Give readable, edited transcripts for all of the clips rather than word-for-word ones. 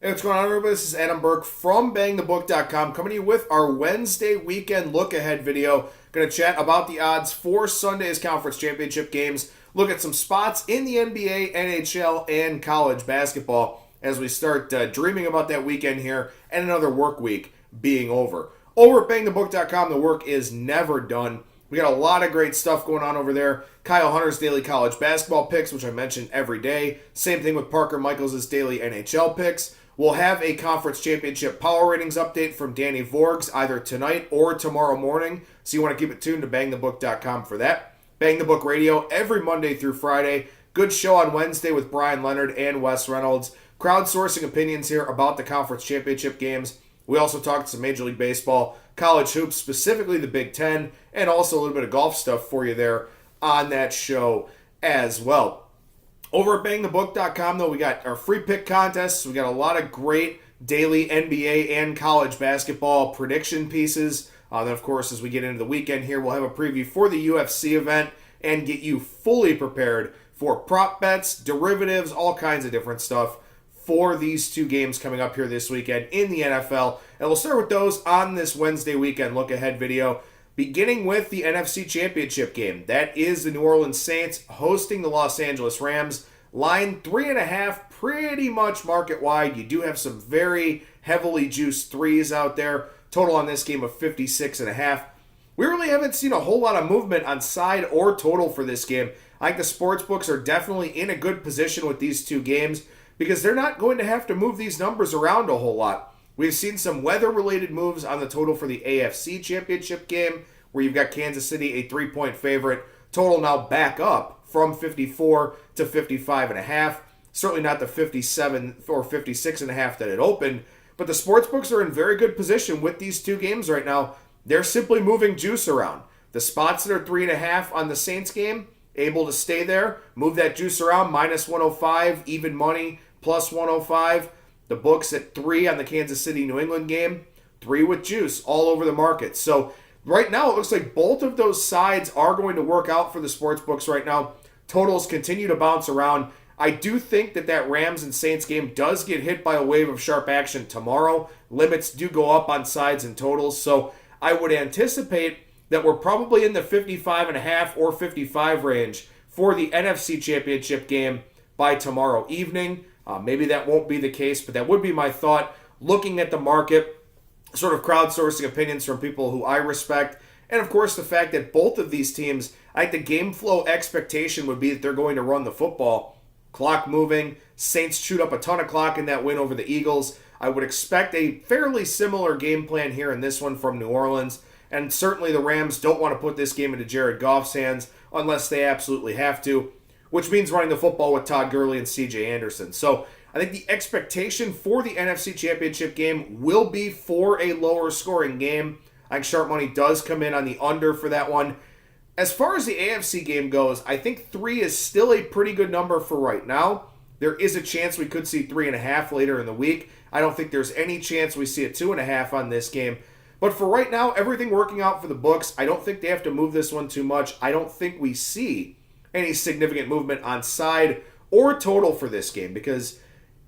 Hey, what's going on, everybody? This is Adam Burke from BangTheBook.com coming to you with our Wednesday weekend look-ahead video. Going to chat about the odds for Sunday's conference championship games, look at some spots in the NBA, NHL, and college basketball as we start dreaming about that weekend here and another work week being over. Over at BangTheBook.com, the work is never done. We got a lot of great stuff going on over there. Kyle Hunter's daily college basketball picks, which I mention every day. Same thing with Parker Michaels' daily NHL picks. We'll have a conference championship power ratings update from Danny Vorgs either tonight or tomorrow morning. So you want to keep it tuned to BangTheBook.com for that. Bang the Book Radio every Monday through Friday. Good show on Wednesday with Brian Leonard and Wes Reynolds. Crowdsourcing opinions here about the conference championship games. We also talked some Major League Baseball, college hoops, specifically the Big Ten, and also a little bit of golf stuff for you there on that show as well. Over at BangTheBook.com, though, we got our free pick contests. We got a lot of great daily NBA and college basketball prediction pieces. Then, of course, as we get into the weekend here, we'll have a preview for the UFC event and get you fully prepared for prop bets, derivatives, all kinds of different stuff for these two games coming up here this weekend in the NFL. And we'll start with those on this Wednesday weekend look-ahead video, beginning with the NFC Championship game. That is the New Orleans Saints hosting the Los Angeles Rams. Line 3.5, pretty much market wide. You do have some very heavily juiced threes out there. Total on this game of 56.5. We really haven't seen a whole lot of movement on side or total for this game. I think the sports books are definitely in a good position with these two games because they're not going to have to move these numbers around a whole lot. We've seen some weather-related moves on the total for the AFC Championship game, where you've got Kansas City a 3-point favorite. Total now back up from 54 to 55.5. Certainly not the 57 or 56.5 that it opened, but the sportsbooks are in very good position with these two games right now. They're simply moving juice around. The spots that are 3.5 on the Saints game, able to stay there, move that juice around, minus 105, even money, plus 105. The books at 3 on the Kansas City New England game, 3 with juice all over the market. So right now, it looks like both of those sides are going to work out for the sports books right now. Totals continue to bounce around. I do think that Rams and Saints game does get hit by a wave of sharp action tomorrow. Limits do go up on sides and totals, so I would anticipate that we're probably in the 55.5 or 55 range for the NFC Championship game by tomorrow evening. Maybe that won't be the case, but that would be my thought looking at the market, sort of crowdsourcing opinions from people who I respect. And of course, the fact that both of these teams, I think the game flow expectation would be that they're going to run the football. Clock moving. Saints chewed up a ton of clock in that win over the Eagles. I would expect a fairly similar game plan here in this one from New Orleans. And certainly the Rams don't want to put this game into Jared Goff's hands unless they absolutely have to, which means running the football with Todd Gurley and C.J. Anderson. So I think the expectation for the NFC Championship game will be for a lower scoring game. I think sharp money does come in on the under for that one. As far as the AFC game goes, I think 3 is still a pretty good number for right now. There is a chance we could see 3.5 later in the week. I don't think there's any chance we see a 2.5 on this game. But for right now, everything working out for the books. I don't think they have to move this one too much. I don't think we see any significant movement on side or total for this game because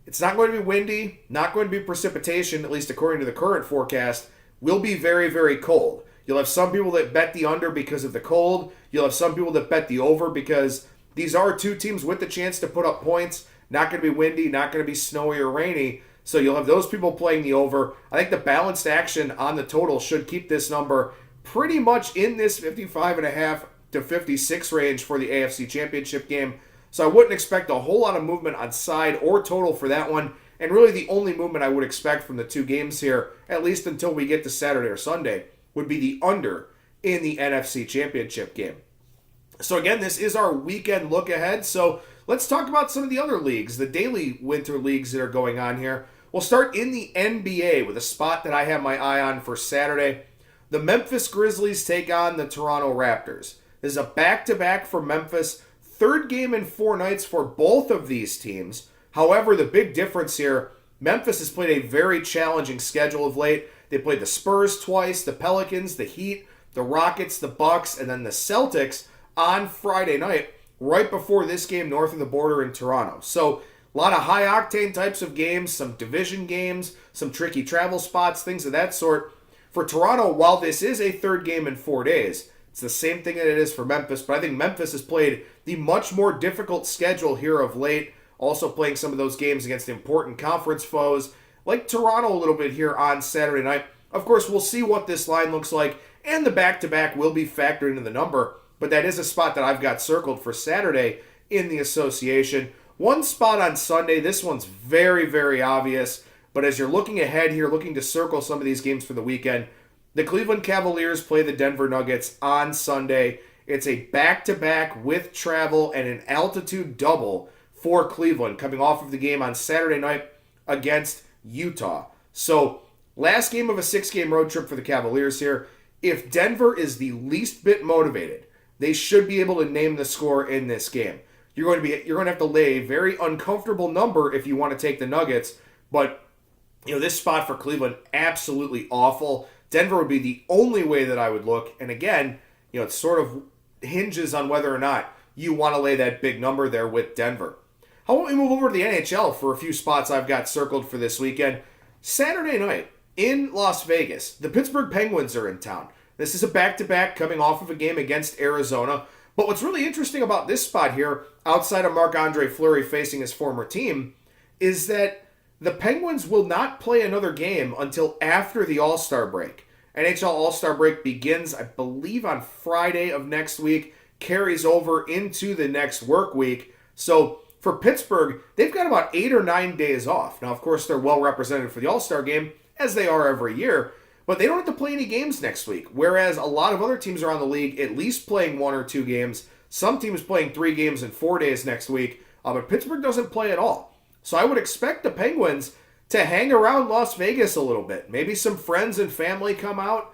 it's not going to be windy, not going to be precipitation, at least according to the current forecast. Will be very, very cold. You'll have some people that bet the under because of the cold. You'll have some people that bet the over because these are two teams with the chance to put up points. Not going to be windy, not going to be snowy or rainy. So you'll have those people playing the over. I think the balanced action on the total should keep this number pretty much in this 55.5 to 56 range for the AFC Championship game. So I wouldn't expect a whole lot of movement on side or total for that one. And really the only movement I would expect from the two games here, at least until we get to Saturday or Sunday, would be the under in the NFC Championship game. So again, this is our weekend look ahead. So let's talk about some of the other leagues, the daily winter leagues that are going on here. We'll start in the NBA with a spot that I have my eye on for Saturday. The Memphis Grizzlies take on the Toronto Raptors. This is a back-to-back for Memphis. Third game in 4 nights for both of these teams. However, the big difference here, Memphis has played a very challenging schedule of late. They played the Spurs twice, the Pelicans, the Heat, the Rockets, the Bucks, and then the Celtics on Friday night, right before this game north of the border in Toronto. So A lot of high-octane types of games, some division games, some tricky travel spots, things of that sort. For Toronto, while this is a third game in 4 days, it's the same thing that it is for Memphis, but I think Memphis has played the much more difficult schedule here of late, also playing some of those games against important conference foes, like Toronto a little bit here on Saturday night. Of course, we'll see what this line looks like, and the back-to-back will be factored into the number, but that is a spot that I've got circled for Saturday in the association. One spot on Sunday, this one's very, very obvious, but as you're looking ahead here, looking to circle some of these games for the weekend, the Cleveland Cavaliers play the Denver Nuggets on Sunday. It's a back-to-back with travel and an altitude double for Cleveland, coming off of the game on Saturday night against Utah. So, last game of a 6-game road trip for the Cavaliers here. If Denver is the least bit motivated, they should be able to name the score in this game. You're going to have to lay a very uncomfortable number if you want to take the Nuggets, but this spot for Cleveland, absolutely awful. Denver would be the only way that I would look, and again, it sort of hinges on whether or not you want to lay that big number there with Denver. How about we move over to the NHL for a few spots I've got circled for this weekend? Saturday night in Las Vegas, the Pittsburgh Penguins are in town. This is a back-to-back coming off of a game against Arizona. But what's really interesting about this spot here, outside of Marc-Andre Fleury facing his former team, is that the Penguins will not play another game until after the All-Star break. NHL All-Star break begins, I believe, on Friday of next week, carries over into the next work week. So for Pittsburgh, they've got about 8 or 9 days off. Now, of course, they're well represented for the All-Star game, as they are every year, but they don't have to play any games next week, whereas a lot of other teams around the league at least playing 1 or 2 games. Some teams playing 3 games in 4 days next week, but Pittsburgh doesn't play at all. So I would expect the Penguins to hang around Las Vegas a little bit. Maybe some friends and family come out.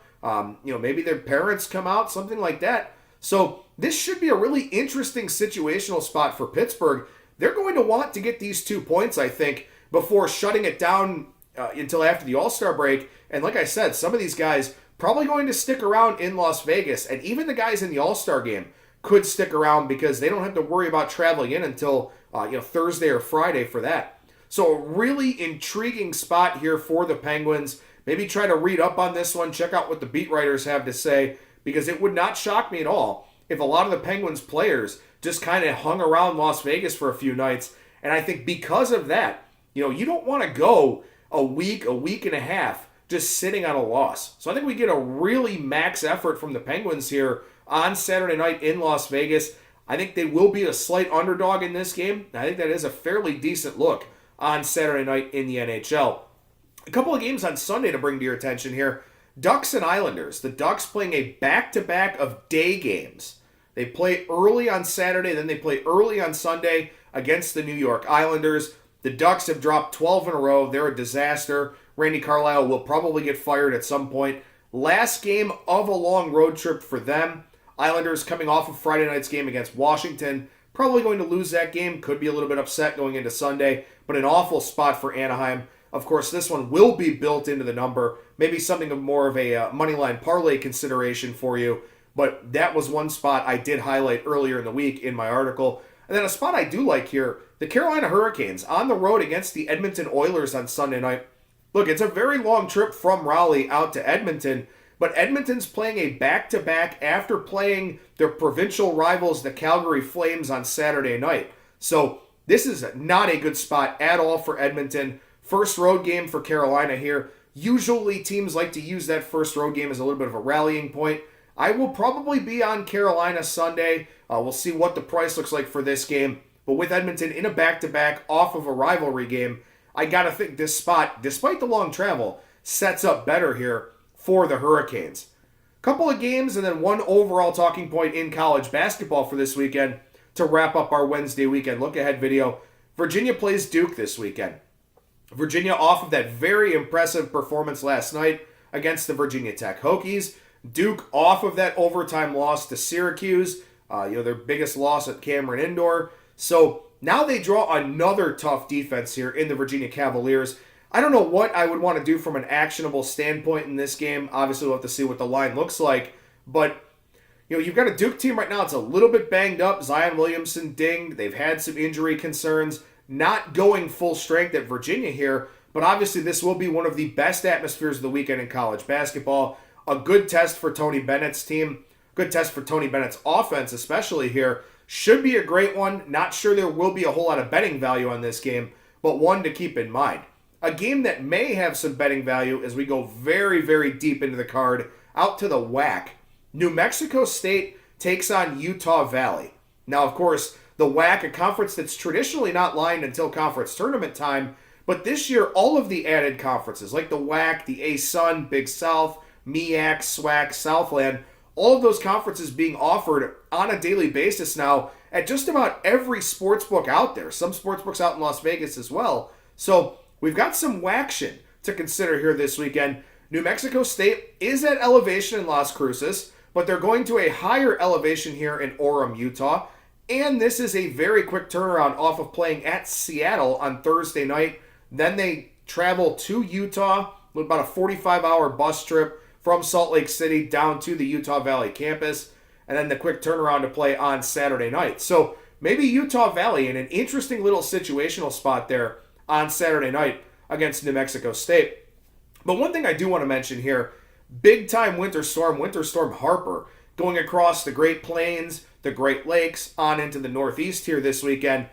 Maybe their parents come out, something like that. So this should be a really interesting situational spot for Pittsburgh. They're going to want to get these 2 points, I think, before shutting it down until after the All-Star break. And like I said, some of these guys probably going to stick around in Las Vegas. And even the guys in the All-Star game could stick around because they don't have to worry about traveling in until Thursday or Friday for that. So a really intriguing spot here for the Penguins. Maybe try to read up on this one, check out what the beat writers have to say, because it would not shock me at all if a lot of the Penguins players just kind of hung around Las Vegas for a few nights. And I think because of that, you don't want to go a week and a half just sitting on a loss. So I think we get a really max effort from the Penguins here on Saturday night in Las Vegas. I think they will be a slight underdog in this game. I think that is a fairly decent look on Saturday night in the NHL. A couple of games on Sunday to bring to your attention here. Ducks and Islanders. The Ducks playing a back-to-back of day games. They play early on Saturday, then they play early on Sunday against the New York Islanders. The Ducks have dropped 12 in a row. They're a disaster. Randy Carlyle will probably get fired at some point. Last game of a long road trip for them. Islanders coming off of Friday night's game against Washington. Probably going to lose that game. Could be a little bit upset going into Sunday, but an awful spot for Anaheim. Of course, this one will be built into the number. Maybe something of more of a moneyline parlay consideration for you, but that was one spot I did highlight earlier in the week in my article. And then a spot I do like here, the Carolina Hurricanes on the road against the Edmonton Oilers on Sunday night. Look, it's a very long trip from Raleigh out to Edmonton, but Edmonton's playing a back-to-back after playing their provincial rivals, the Calgary Flames, on Saturday night. So this is not a good spot at all for Edmonton. First road game for Carolina here. Usually teams like to use that first road game as a little bit of a rallying point. I will probably be on Carolina Sunday. We'll see what the price looks like for this game. But with Edmonton in a back-to-back off of a rivalry game, I got to think this spot, despite the long travel, sets up better here for the Hurricanes. Couple of games and then one overall talking point in college basketball for this weekend to wrap up our Wednesday weekend look-ahead video. Virginia plays Duke this weekend. Virginia off of that very impressive performance last night against the Virginia Tech Hokies. Duke off of that overtime loss to Syracuse, their biggest loss at Cameron Indoor. So now they draw another tough defense here in the Virginia Cavaliers. I don't know what I would want to do from an actionable standpoint in this game. Obviously, we'll have to see what the line looks like. But, you've got a Duke team right now. It's a little bit banged up. Zion Williamson dinged. They've had some injury concerns. not going full strength at Virginia here, but obviously this will be one of the best atmospheres of the weekend in college basketball. A good test for Tony Bennett's team, good test for Tony Bennett's offense especially here. Should be a great one. Not sure there will be a whole lot of betting value on this game, but one to keep in mind. A game that may have some betting value as we go very, very deep into the card, out to the WAC. New Mexico State takes on Utah Valley. Now, of course, the WAC, a conference that's traditionally not lined until conference tournament time, but this year, all of the added conferences, like the WAC, the A-Sun, Big South, MEAC, SWAC, Southland, all of those conferences being offered on a daily basis now at just about every sportsbook out there. Some sportsbooks out in Las Vegas as well. So we've got some WACtion to consider here this weekend. New Mexico State is at elevation in Las Cruces, but they're going to a higher elevation here in Orem, Utah. And this is a very quick turnaround off of playing at Seattle on Thursday night. Then they travel to Utah with about a 45-hour bus trip from Salt Lake City down to the Utah Valley campus, and then the quick turnaround to play on Saturday night. So maybe Utah Valley in an interesting little situational spot there on Saturday night against New Mexico State. But one thing I do want to mention here, big-time Winter Storm Harper, going across the Great Plains, the Great Lakes, on into the Northeast here this weekend.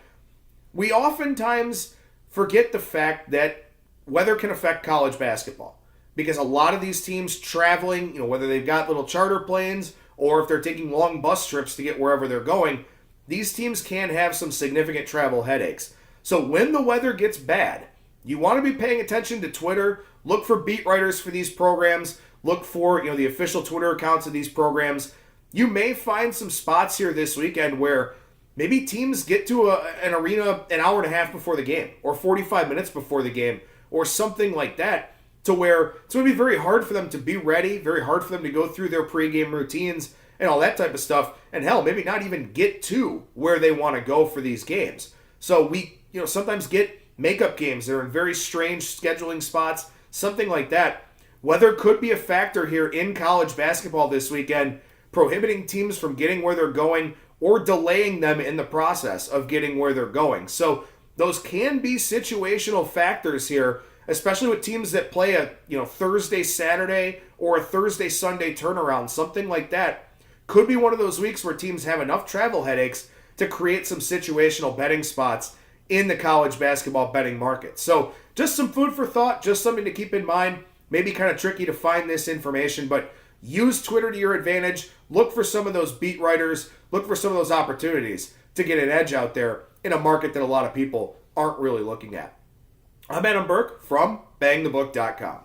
We oftentimes forget the fact that weather can affect college basketball. Because a lot of these teams traveling, whether they've got little charter planes or if they're taking long bus trips to get wherever they're going, these teams can have some significant travel headaches. So when the weather gets bad, you want to be paying attention to Twitter. Look for beat writers for these programs. Look for the official Twitter accounts of these programs. You may find some spots here this weekend where maybe teams get to an arena an hour and a half before the game or 45 minutes before the game or something like that, to where it's going to be very hard for them to be ready, very hard for them to go through their pregame routines and all that type of stuff, and hell, maybe not even get to where they want to go for these games. So we, sometimes get makeup games that are in very strange scheduling spots, something like that. Weather could be a factor here in college basketball this weekend, prohibiting teams from getting where they're going or delaying them in the process of getting where they're going. So those can be situational factors here, especially with teams that play a Thursday, Saturday, or a Thursday, Sunday turnaround. Something like that could be one of those weeks where teams have enough travel headaches to create some situational betting spots in the college basketball betting market. So just some food for thought, just something to keep in mind. Maybe kind of tricky to find this information, but use Twitter to your advantage. Look for some of those beat writers. Look for some of those opportunities to get an edge out there in a market that a lot of people aren't really looking at. I'm Adam Burke from BangTheBook.com.